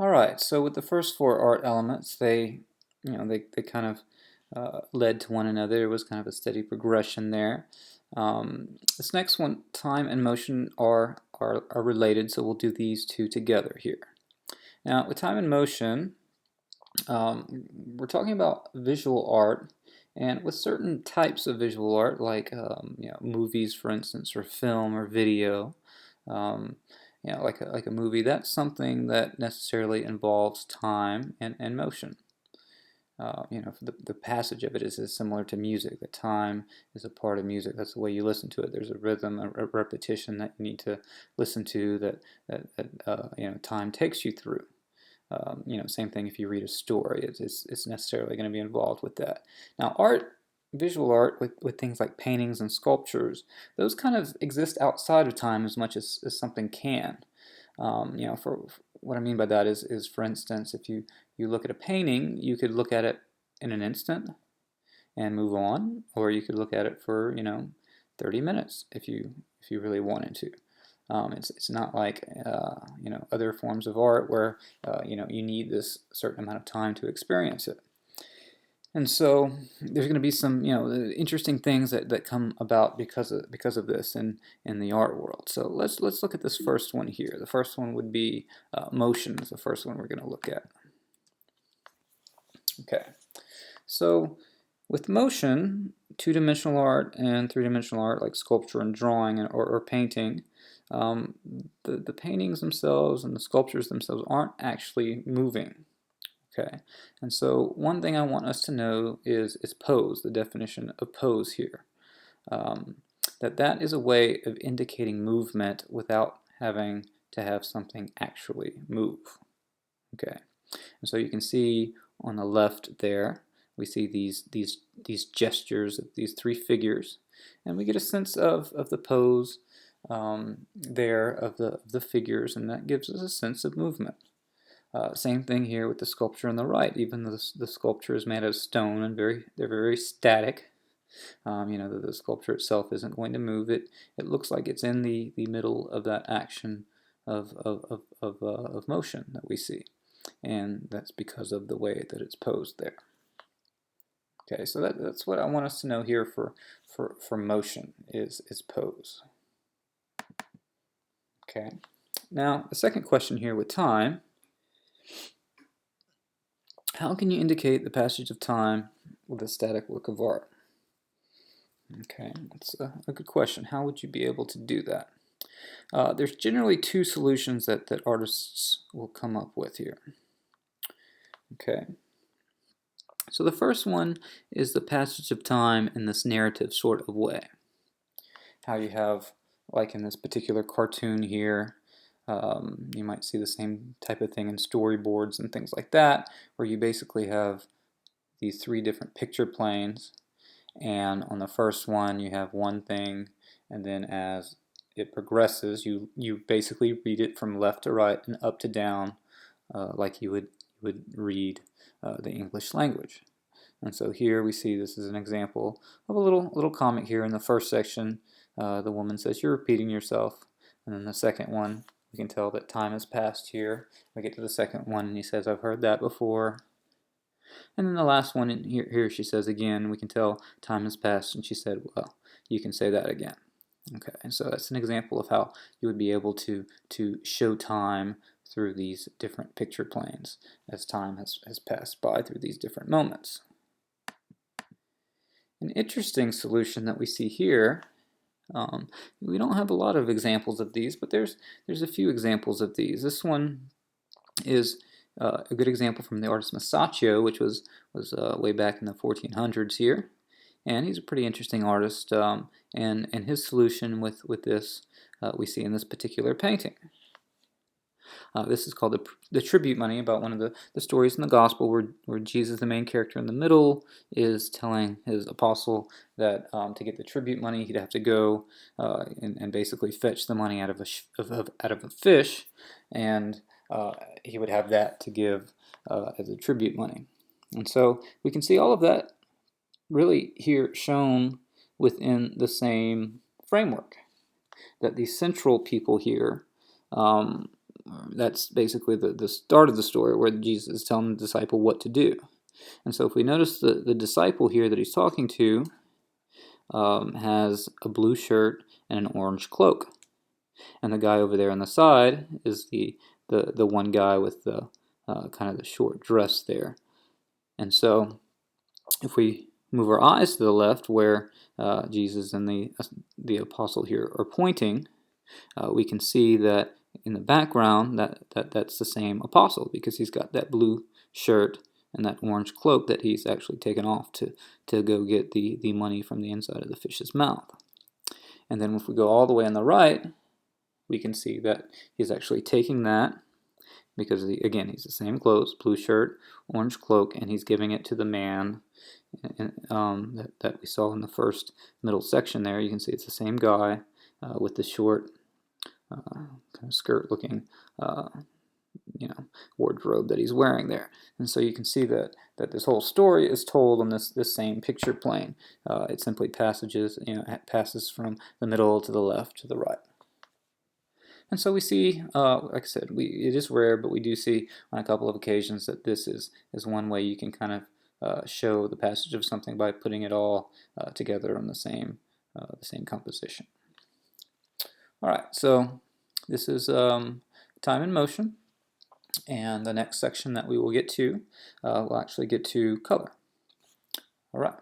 All right, so with the first four art elements, they kind of led to one another. There was kind of a steady progression there. This next one, time and motion, are related, so we'll do these two together here. Now, with time and motion, we're talking about visual art, and with certain types of visual art, like movies, for instance, or film or video, um, like a movie, that's something that necessarily involves time and motion. The passage of it is similar to music. The time is a part of music. That's the way you listen to it. There's a rhythm, a repetition that you need to listen to that time takes you through. Same thing if you read a story. It's necessarily going to be involved with that. Now, visual art, with things like paintings and sculptures, those kind of exist outside of time as much as something can. For what I mean by that is for instance, if you look at a painting, you could look at it in an instant and move on, or you could look at it for 30 minutes if you really wanted to. It's not like other forms of art where you need this certain amount of time to experience it. And so there's going to be some interesting things that come about because of this in the art world. So let's look at this first one here. The first one would be motion. Is the first one we're going to look at. Okay, so with motion, two-dimensional art and three-dimensional art, like sculpture and drawing or painting, the paintings themselves and the sculptures themselves aren't actually moving. Okay, and so one thing I want us to know is pose, the definition of pose here. That is a way of indicating movement without having to have something actually move. Okay, and so you can see on the left there, we see these gestures of these three figures, and we get a sense of the pose there of the figures, and that gives us a sense of movement. Same thing here with the sculpture on the right. Even though the sculpture is made of stone and they're very static. The sculpture itself isn't going to move. It looks like it's in the middle of that action of motion that we see, and that's because of the way that it's posed there. Okay, so that's what I want us to know here for motion is pose. Okay, now the second question here with time. How can you indicate the passage of time with a static work of art? Okay, that's a good question. How would you be able to do that? There's generally two solutions that artists will come up with here. Okay, so the first one is the passage of time in this narrative sort of way. How you have, like in this particular cartoon here, you might see the same type of thing in storyboards and things like that, where you basically have these three different picture planes, and on the first one you have one thing, and then as it progresses you basically read it from left to right and up to down, like you would read the English language. And so here we see this is an example of a little comic here. In the first section, the woman says, "You're repeating yourself," and then the second one, we can tell that time has passed here. We get to the second one and he says, "I've heard that before." And then the last one, in here she says again, we can tell time has passed, and she said, "Well, you can say that again." Okay, and so that's an example of how you would be able to show time through these different picture planes as time has passed by through these different moments. An interesting solution that we see here, we don't have a lot of examples of these, but there's a few examples of these. This one is a good example from the artist Masaccio, which was way back in the 1400s here, and he's a pretty interesting artist. And his solution with this we see in this particular painting. This is called the tribute money, about one of the stories in the gospel where Jesus, the main character in the middle, is telling his apostle that to get the tribute money he'd have to go and basically fetch the money out of a fish, and he would have that to give as a tribute money. And so we can see all of that really here shown within the same framework, that the central people here that's basically the start of the story, where Jesus is telling the disciple what to do. And so if we notice the disciple here that he's talking to has a blue shirt and an orange cloak. And the guy over there on the side is the one guy with the kind of the short dress there. And so if we move our eyes to the left, where Jesus and the apostle here are pointing, we can see that in the background that's the same apostle, because he's got that blue shirt and that orange cloak that he's actually taken off to go get the money from the inside of the fish's mouth. And then if we go all the way on the right, we can see that he's actually taking that, because again, he's the same clothes, blue shirt, orange cloak, and he's giving it to the man that we saw in the first middle section there. You can see it's the same guy with the short kind of skirt-looking wardrobe that he's wearing there. And so you can see that this whole story is told on this same picture plane. It simply passes from the middle to the left to the right. And so we see, like I said, it is rare, but we do see on a couple of occasions that this is one way you can kind of show the passage of something by putting it all together on the same composition. All right, so this is time and motion, and the next section that we will get to, we'll actually get to color. All right.